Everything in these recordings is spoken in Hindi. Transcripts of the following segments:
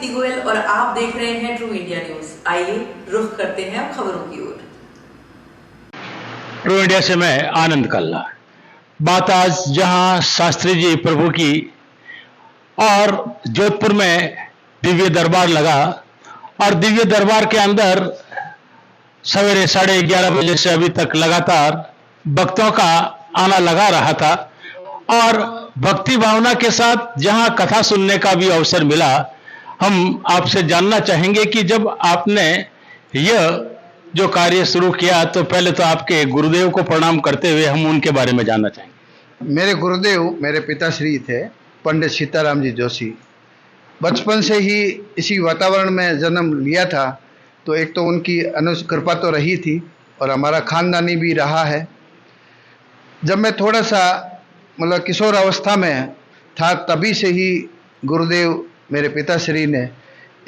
दीप्ति गोयल और आप देख रहे हैं ट्रू इंडिया न्यूज। आइए रुख करते हैं अब खबरों की ओर। ट्रू इंडिया से मैं आनंद कल्ला। बात आज जहां शास्त्री जी प्रभु की और जोधपुर में दिव्य दरबार लगा और दिव्य दरबार के अंदर सवेरे 11:30 बजे से अभी तक लगातार भक्तों का आना लगा रहा था और भक्ति भावना के साथ जहां कथा सुनने का भी अवसर मिला। हम आपसे जानना चाहेंगे कि जब आपने यह जो कार्य शुरू किया तो पहले तो आपके गुरुदेव को प्रणाम करते हुए हम उनके बारे में जानना चाहेंगे। मेरे गुरुदेव मेरे पिताश्री थे पंडित सीताराम जी जोशी। बचपन से ही इसी वातावरण में जन्म लिया था, तो एक तो उनकी कृपा तो रही थी और हमारा खानदानी भी रहा है। जब मैं थोड़ा सा मतलब किशोर अवस्था में था तभी से ही गुरुदेव मेरे पिताश्री ने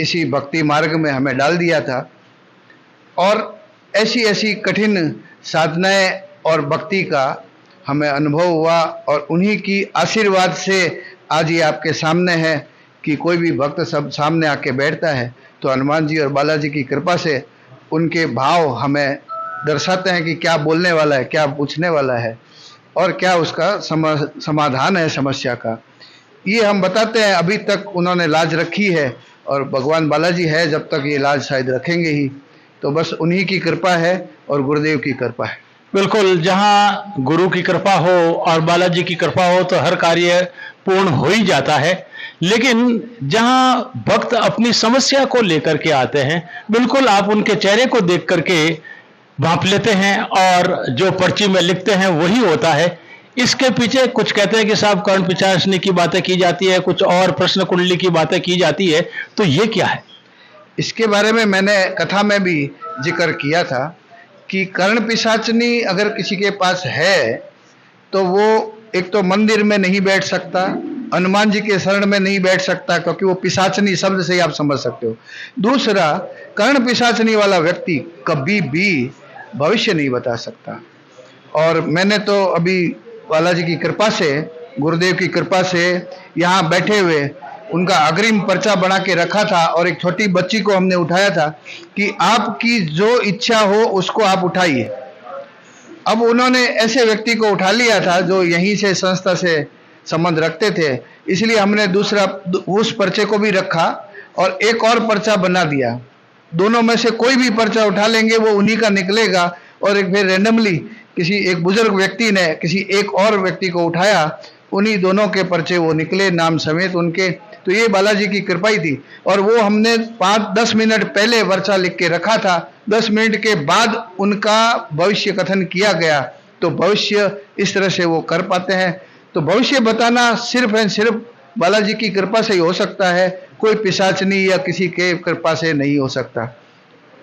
इसी भक्ति मार्ग में हमें डाल दिया था और ऐसी ऐसी कठिन साधनाएं और भक्ति का हमें अनुभव हुआ और उन्हीं की आशीर्वाद से आज ये आपके सामने है कि कोई भी भक्त सब सामने आके बैठता है तो हनुमान जी और बालाजी की कृपा से उनके भाव हमें दर्शाते हैं कि क्या बोलने वाला है, क्या पूछने वाला है और क्या उसका समाधान है समस्या का। ये हम बताते हैं। अभी तक उन्होंने लाज रखी है और भगवान बालाजी है जब तक ये लाज शायद रखेंगे ही, तो बस उन्हीं की कृपा है और गुरुदेव की कृपा है। बिल्कुल, जहां गुरु की कृपा हो और बालाजी की कृपा हो तो हर कार्य पूर्ण हो ही जाता है। लेकिन जहां भक्त अपनी समस्या को लेकर के आते हैं, बिल्कुल आप उनके चेहरे को देख करके भांप लेते हैं और जो पर्ची में लिखते हैं वही होता है। इसके पीछे कुछ कहते हैं कि साहब कर्ण पिशाचनी की बातें की जाती है, कुछ और प्रश्न कुंडली की बातें की जाती है, तो ये क्या है? इसके बारे में मैंने कथा में भी जिक्र किया था कि कर्ण पिशाचनी अगर किसी के पास है तो वो एक तो मंदिर में नहीं बैठ सकता, हनुमान जी के शरण में नहीं बैठ सकता क्योंकि वो पिशाचनी शब्द से ही आप समझ सकते हो। दूसरा, कर्ण पिशाचनी वाला व्यक्ति कभी भी भविष्य नहीं बता सकता। और मैंने तो अभी बालाजी की कृपा से, गुरुदेव की कृपा से यहाँ बैठे हुए उनका अग्रिम पर्चा बना के रखा था और एक छोटी बच्ची को हमने उठाया था कि आपकी जो इच्छा हो उसको आप उठाइए। अब उन्होंने ऐसे व्यक्ति को उठा लिया था जो यहीं से संस्था से संबंध रखते थे, इसलिए हमने दूसरा उस पर्चे को भी रखा और एक और पर्चा बना दिया। दोनों में से कोई भी पर्चा उठा लेंगे वो उन्हीं का निकलेगा। और एक फिर रैंडमली किसी एक बुजुर्ग व्यक्ति ने किसी एक और व्यक्ति को उठाया, उन्हीं दोनों के पर्चे वो निकले नाम समेत उनके। तो ये बालाजी की कृपा ही थी। और वो हमने 5-10 मिनट पहले पर्चा लिख के रखा था, 10 मिनट के बाद उनका भविष्य कथन किया गया, तो भविष्य इस तरह से वो कर पाते हैं। तो भविष्य बताना सिर्फ एंड सिर्फ बालाजी की कृपा से ही हो सकता है, कोई पिशाचनी या किसी के कृपा से नहीं हो सकता।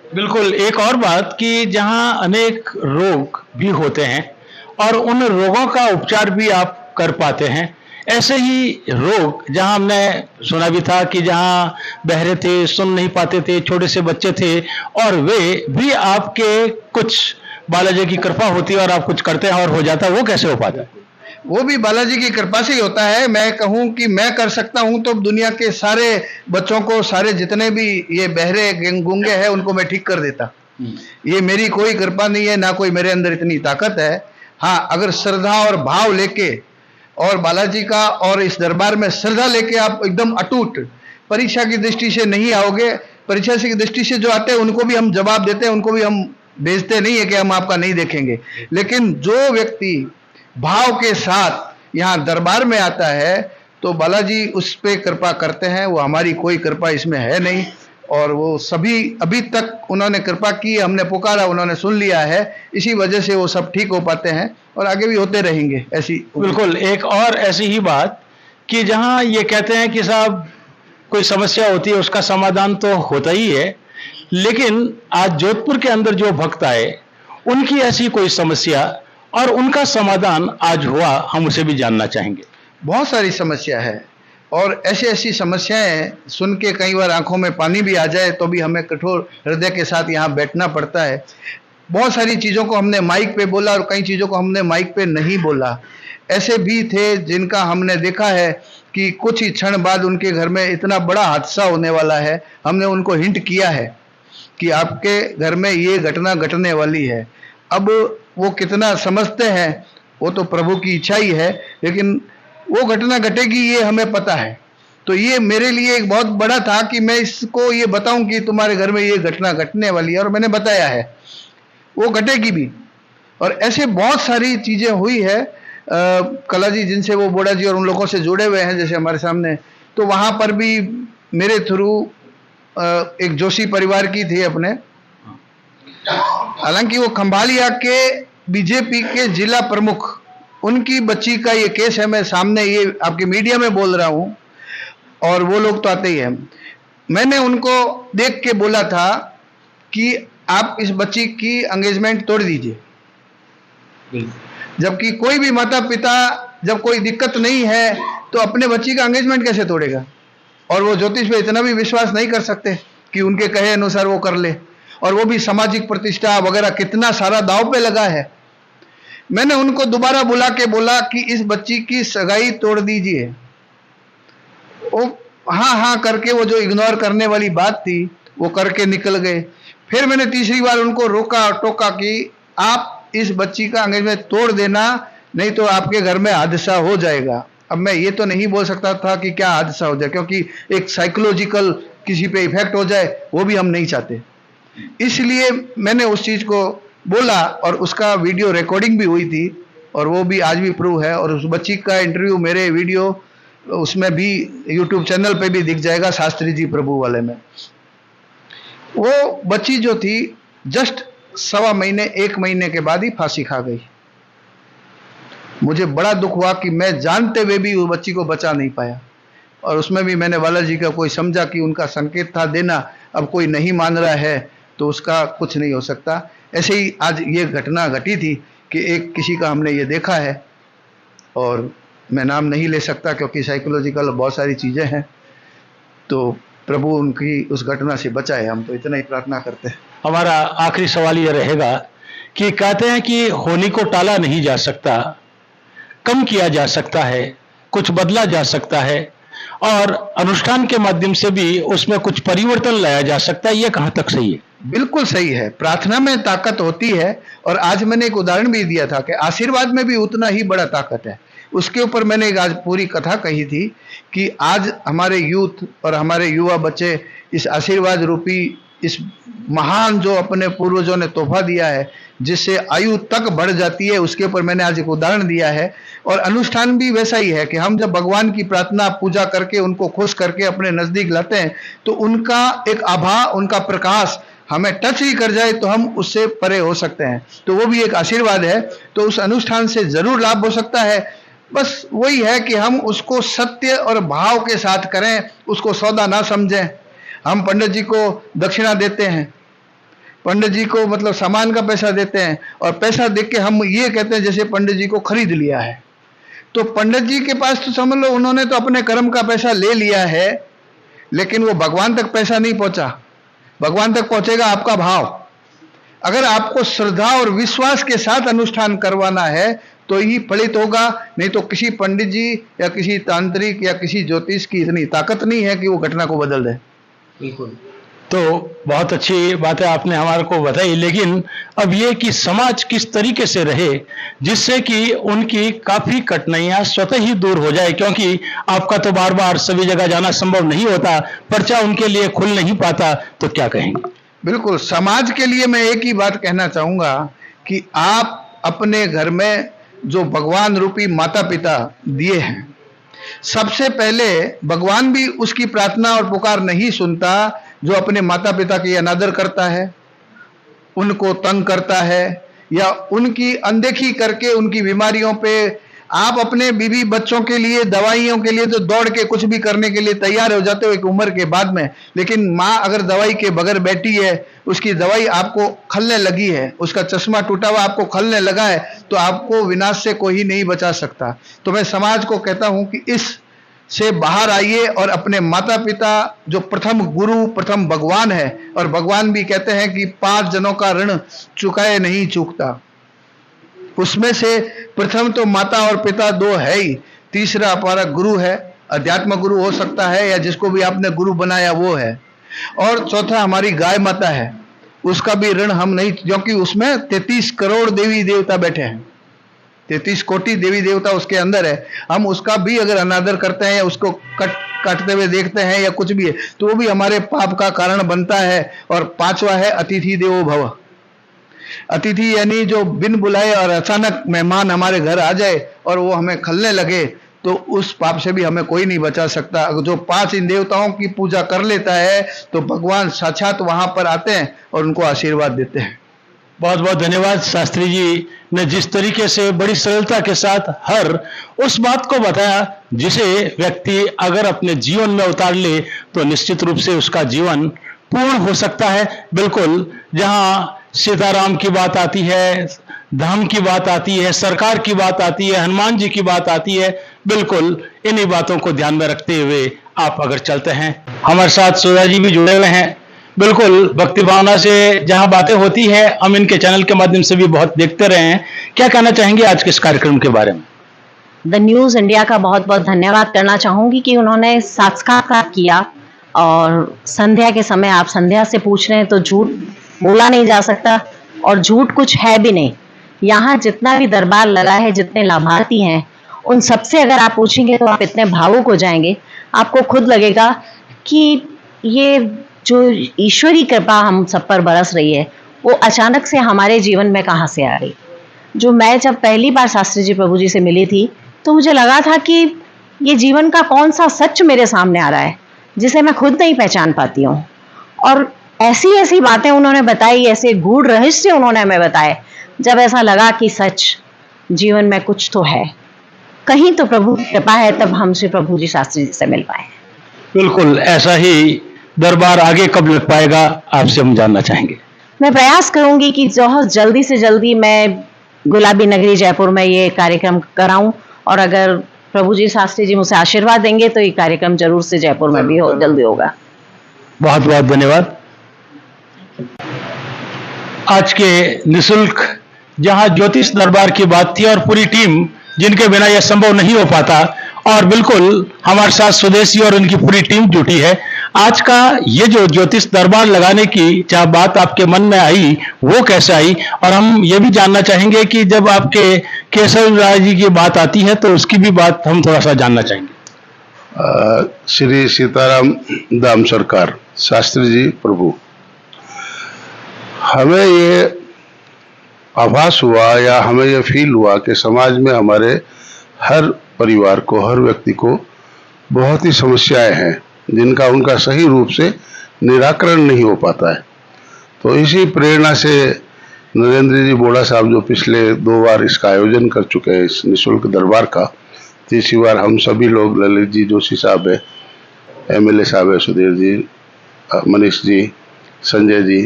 बिल्कुल, एक और बात कि जहां अनेक रोग भी होते हैं और उन रोगों का उपचार भी आप कर पाते हैं। ऐसे ही रोग जहां हमने सुना भी था कि जहां बहरे थे, सुन नहीं पाते थे, छोटे से बच्चे थे और वे भी आपके कुछ बालाजी की कृपा होती है और आप कुछ करते हैं और हो जाता है, वो कैसे हो पाता है? वो भी बालाजी की कृपा से ही होता है। मैं कहूँ कि मैं कर सकता हूँ तो दुनिया के सारे बच्चों को, सारे जितने भी ये बहरे गूंगे हैं उनको मैं ठीक कर देता। ये मेरी कोई कृपा नहीं है, ना कोई मेरे अंदर इतनी ताकत है। हाँ, अगर श्रद्धा और भाव लेके और बालाजी का और इस दरबार में श्रद्धा लेके आप एकदम अटूट, परीक्षा की दृष्टि से नहीं आओगे। परीक्षा की दृष्टि से जो आते हैं उनको भी हम जवाब देते हैं, उनको भी हम भेजते नहीं है कि हम आपका नहीं देखेंगे। लेकिन जो व्यक्ति भाव के साथ यहाँ दरबार में आता है तो बालाजी उस पर कृपा करते हैं। वो हमारी कोई कृपा इसमें है नहीं और वो सभी अभी तक उन्होंने कृपा की, हमने पुकारा, उन्होंने सुन लिया है, इसी वजह से वो सब ठीक हो पाते हैं और आगे भी होते रहेंगे ऐसी। बिल्कुल, एक और ऐसी ही बात कि जहां ये कहते हैं कि साहब कोई समस्या होती है उसका समाधान तो होता ही है, लेकिन आज जोधपुर के अंदर जो भक्त आए उनकी ऐसी कोई समस्या और उनका समाधान आज हुआ, हम उसे भी जानना चाहेंगे। बहुत सारी समस्या है और ऐसी ऐसी समस्याएं सुन के कई बार आंखों में पानी भी आ जाए तो भी हमें कठोर हृदय के साथ यहाँ बैठना पड़ता है। बहुत सारी चीज़ों को हमने माइक पे बोला और कई चीज़ों को हमने माइक पे नहीं बोला। ऐसे भी थे जिनका हमने देखा है कि कुछ ही क्षण बाद उनके घर में इतना बड़ा हादसा होने वाला है। हमने उनको हिंट किया है कि आपके घर में ये घटना घटने वाली है। अब वो कितना समझते हैं वो तो प्रभु की इच्छा ही है, लेकिन वो घटना घटेगी ये हमें पता है। तो ये मेरे लिए एक बहुत बड़ा था कि मैं इसको ये बताऊं कि तुम्हारे घर में ये घटना घटने वाली है, और मैंने बताया है, वो घटेगी भी। और ऐसे बहुत सारी चीजें हुई है। कला जी जिनसे वो बोड़ा जी और उन लोगों से जुड़े हुए हैं, जैसे हमारे सामने, तो वहां पर भी मेरे थ्रू एक जोशी परिवार की थी अपने, हालांकि वो खंभालिया के बीजेपी के जिला प्रमुख, उनकी बच्ची का ये केस है। मैं सामने ये आपके मीडिया में बोल रहा हूं, और वो लोग तो आते ही हैं। मैंने उनको देख के बोला था कि आप इस बच्ची की एंगेजमेंट तोड़ दीजिए, जबकि कोई भी माता पिता जब कोई दिक्कत नहीं है तो अपने बच्ची का एंगेजमेंट कैसे तोड़ेगा। और वो ज्योतिष पे इतना भी विश्वास नहीं कर सकते कि उनके कहे अनुसार वो कर ले, और वो भी सामाजिक प्रतिष्ठा वगैरह कितना सारा दांव पे लगा है। मैंने उनको दोबारा बुला के बोला कि इस बच्ची की सगाई तोड़ दीजिए। वो हाँ हाँ करके, वो जो इग्नोर करने वाली बात थी वो करके निकल गए। फिर मैंने तीसरी बार उनको रोका और टोका कि आप इस बच्ची का एंगेजमेंट तोड़ देना, नहीं तो आपके घर में हादसा हो जाएगा। अब मैं ये तो नहीं बोल सकता था कि क्या हादसा हो जाए, क्योंकि एक साइकोलॉजिकल किसी पे इफेक्ट हो जाए वो भी हम नहीं चाहते। इसलिए मैंने उस चीज को बोला, और उसका वीडियो रिकॉर्डिंग भी हुई थी, और वो भी आज भी प्रूव है। और उस बच्ची का इंटरव्यू मेरे वीडियो उसमें भी यूट्यूब चैनल पे भी दिख जाएगा, शास्त्री जी प्रभु वाले में। वो बच्ची जो थी जस्ट 1.25 महीने 1 महीने के बाद ही फांसी खा गई। मुझे बड़ा दुख हुआ कि मैं जानते हुए भी उस बच्ची को बचा नहीं पाया। और उसमें भी मैंने बालाजी का कोई समझा कि उनका संकेत था देना, अब कोई नहीं मान रहा है तो उसका कुछ नहीं हो सकता। ऐसे ही आज ये घटना घटी थी कि एक किसी का हमने ये देखा है, और मैं नाम नहीं ले सकता क्योंकि साइकोलॉजिकल बहुत सारी चीज़ें हैं। तो प्रभु उनकी उस घटना से बचाए, हम तो इतना ही प्रार्थना करते हैं। हमारा आखिरी सवाल यह रहेगा कि कहते हैं कि होली को टाला नहीं जा सकता, कम किया जा सकता है, कुछ बदला जा सकता है, और अनुष्ठान के माध्यम से भी उसमें कुछ परिवर्तन लाया जा सकता है। यह कहाँ तक सही है? बिल्कुल सही है। प्रार्थना में ताकत होती है, और आज मैंने एक उदाहरण भी दिया था कि आशीर्वाद में भी उतना ही बड़ा ताकत है। उसके ऊपर मैंने एक आज पूरी कथा कही थी कि आज हमारे यूथ और हमारे युवा बच्चे इस आशीर्वाद रूपी इस महान जो अपने पूर्वजों ने तोहफा दिया है, जिससे आयु तक बढ़ जाती है, उसके ऊपर मैंने आज एक उदाहरण दिया है। और अनुष्ठान भी वैसा ही है कि हम जब भगवान की प्रार्थना पूजा करके उनको खुश करके अपने नजदीक लाते हैं, तो उनका एक आभा, उनका प्रकाश हमें टच ही कर जाए तो हम उससे परे हो सकते हैं। तो वो भी एक आशीर्वाद है। तो उस अनुष्ठान से जरूर लाभ हो सकता है। बस वही है कि हम उसको सत्य और भाव के साथ करें, उसको सौदा ना समझें। हम पंडित जी को दक्षिणा देते हैं, पंडित जी को मतलब सामान का पैसा देते हैं, और पैसा देख के हम ये कहते हैं जैसे पंडित जी को खरीद लिया है। तो पंडित जी के पास तो समझ लो उन्होंने तो अपने कर्म का पैसा ले लिया है, लेकिन वो भगवान तक पैसा नहीं पहुंचा। भगवान तक पहुंचेगा आपका भाव। अगर आपको श्रद्धा और विश्वास के साथ अनुष्ठान करवाना है तो ही फलित होगा, नहीं तो किसी पंडित जी या किसी तांत्रिक या किसी ज्योतिष की इतनी ताकत नहीं है कि वो घटना को बदल दे। बिल्कुल। तो बहुत अच्छी बातें आपने हमारे को बताई, लेकिन अब ये कि समाज किस तरीके से रहे जिससे कि उनकी काफी कठिनाइयां स्वतः ही दूर हो जाए, क्योंकि आपका तो बार बार सभी जगह जाना संभव नहीं होता, पर्चा उनके लिए खुल नहीं पाता, तो क्या कहेंगे? बिल्कुल, समाज के लिए मैं एक ही बात कहना चाहूंगा कि आप अपने घर में जो भगवान रूपी माता पिता दिए हैं, सबसे पहले भगवान भी उसकी प्रार्थना और पुकार नहीं सुनता जो अपने माता पिता की अनादर करता है, उनको तंग करता है, या उनकी अनदेखी करके उनकी बीमारियों पे आप अपने बीवी बच्चों के लिए दवाइयों के लिए तो दौड़ के कुछ भी करने के लिए तैयार हो जाते हो एक उम्र के बाद में, लेकिन माँ अगर दवाई के बगैर बैठी है, उसकी दवाई आपको खलने लगी है, उसका चश्मा टूटा हुआ आपको खलने लगा है, तो आपको विनाश से कोई नहीं बचा सकता। तो मैं समाज को कहता हूं कि इस से बाहर आइए और अपने माता पिता जो प्रथम गुरु प्रथम भगवान है, और भगवान भी कहते हैं कि 5 जनों का ऋण चुकाए नहीं चूकता, उसमें से प्रथम तो माता और पिता 2 है ही, तीसरा हमारा गुरु है, अध्यात्म गुरु हो सकता है या जिसको भी आपने गुरु बनाया वो है। और चौथा हमारी गाय माता है, उसका भी ऋण हम नहीं, क्योंकि उसमें 33 करोड़ देवी देवता बैठे हैं, 33 कोटि देवी देवता उसके अंदर है। हम उसका भी अगर अनादर करते हैं या उसको काटते हुए देखते हैं या कुछ भी है, तो वो भी हमारे पाप का कारण बनता है। और पांचवा है अतिथि देवो भव। अतिथि यानी जो बिन बुलाए और अचानक मेहमान हमारे घर आ जाए और वो हमें खलने लगे, तो उस पाप से भी हमें कोई नहीं बचा सकता। जो 5 इन देवताओं की पूजा कर लेता है तो भगवान साक्षात वहां पर आते हैं और उनको आशीर्वाद देते हैं। बहुत बहुत धन्यवाद। शास्त्री जी ने जिस तरीके से बड़ी सरलता के साथ हर उस बात को बताया जिसे व्यक्ति अगर अपने जीवन में उतार ले तो निश्चित रूप से उसका जीवन पूर्ण हो सकता है। बिल्कुल, जहां सीताराम की बात आती है, धाम की बात आती है, सरकार की बात आती है, हनुमान जी की बात आती है, बिल्कुल इन्हीं बातों को ध्यान में रखते हुए आप अगर चलते हैं। हमारे साथ सुधा जी भी जुड़े हुए हैं। बिल्कुल भक्ति भावना से जहां बातें होती है हम इनके चैनल के माध्यम से भी बहुत देखते रहे हैं। क्या कहना चाहेंगे आज के इस कार्यक्रम के बारे में? द न्यूज़ इंडिया का बहुत बहुत धन्यवाद करना चाहूँगी कि उन्होंने साक्षात्कार किया। और संध्या के समय आप संध्या से पूछ रहे हैं तो झूठ बोला नहीं जा सकता और झूठ कुछ है भी नहीं। यहाँ जितना भी दरबार लगा है, जितने लाभार्थी हैं, उन सबसे अगर आप पूछेंगे तो आप इतने भावुक हो जाएंगे, आपको खुद लगेगा कि ये जो ईश्वरी कृपा हम सब पर बरस रही है वो अचानक से हमारे जीवन में कहाँ से आ रही। जो मैं जब पहली बार शास्त्री जी प्रभु जी से मिली थी तो मुझे लगा था कि ये जीवन का कौन सा सच मेरे सामने आ रहा है जिसे मैं खुद नहीं पहचान पाती हूँ। और ऐसी ऐसी बातें उन्होंने बताई, ऐसे गूढ़ रहस्य उन्होंने हमें बताए, जब ऐसा लगा कि सच जीवन में कुछ तो है, कहीं तो प्रभु की कृपा है, तब हम श्री प्रभु जी शास्त्री जी से मिल पाए। बिल्कुल ऐसा ही दरबार आगे कब लग पाएगा आपसे हम जानना चाहेंगे। मैं प्रयास करूंगी कि जो जल्दी से जल्दी मैं गुलाबी नगरी जयपुर में ये कार्यक्रम कराऊं, और अगर प्रभु जी शास्त्री जी मुझे आशीर्वाद देंगे तो ये कार्यक्रम जरूर से जयपुर में भी जल्दी होगा। बहुत बहुत धन्यवाद। आज के निशुल्क जहां ज्योतिष दरबार की बात थी और पूरी टीम जिनके बिना यह संभव नहीं हो पाता, और बिल्कुल हमारे साथ स्वदेशी और उनकी पूरी टीम जुटी है। आज का ये जो ज्योतिष दरबार लगाने की जहाँ बात आपके मन में आई वो कैसे आई, और हम ये भी जानना चाहेंगे कि जब आपके केशव राय जी की बात आती है तो उसकी भी बात हम थोड़ा सा जानना चाहेंगे। श्री सीताराम धाम सरकार शास्त्री जी प्रभु, हमें ये आभास हुआ या हमें ये फील हुआ कि समाज में हमारे हर परिवार को, हर व्यक्ति को बहुत ही समस्याएं हैं जिनका उनका सही रूप से निराकरण नहीं हो पाता है। तो इसी प्रेरणा से नरेंद्र जी बोड़ा साहब जो पिछले 2 बार इसका आयोजन कर चुके हैं इस निःशुल्क दरबार का, तीसरी बार हम सभी लोग, ललित जी जोशी साहब है, MLA साहब है, सुधीर जी, मनीष जी, संजय जी,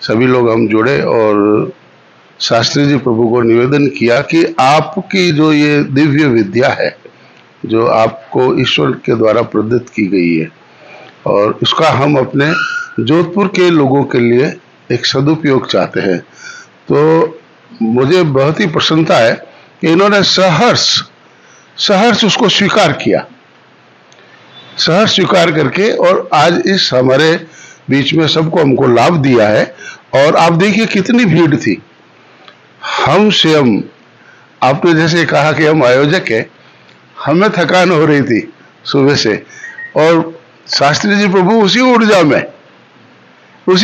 सभी लोग हम जुड़े और शास्त्री जी प्रभु को निवेदन किया कि आपकी जो ये दिव्य विद्या है जो आपको ईश्वर के द्वारा प्रदत्त की गई है, और उसका हम अपने जोधपुर के लोगों के लिए एक सदुपयोग चाहते हैं। तो मुझे बहुत ही प्रसन्नता है कि इन्होंने सहर्ष उसको स्वीकार किया, सहर्ष स्वीकार करके, और आज इस हमारे बीच में सबको हमको लाभ दिया है। और आप देखिए कितनी भीड़ थी। हम स्वयं, आपने जैसे कहा कि हम आयोजक हैं, हमें थकान हो रही थी सुबह से, और शास्त्री जी प्रभु उसी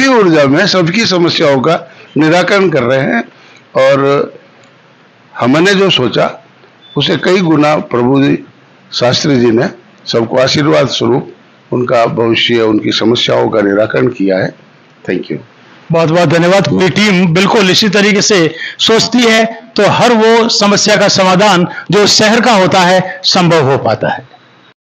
ऊर्जा में सबकी समस्याओं का निराकरण कर रहे हैं। और हमने जो सोचा उसे कई गुना प्रभु जी शास्त्री जी ने सबको आशीर्वाद स्वरूप उनका भविष्य, उनकी समस्याओं का निराकरण किया है। Thank you. बहुत बहुत धन्यवाद। पूरी टीम बिल्कुल इसी तरीके से सोचती है तो हर वो समस्या का समाधान जो शहर का होता है संभव हो पाता है।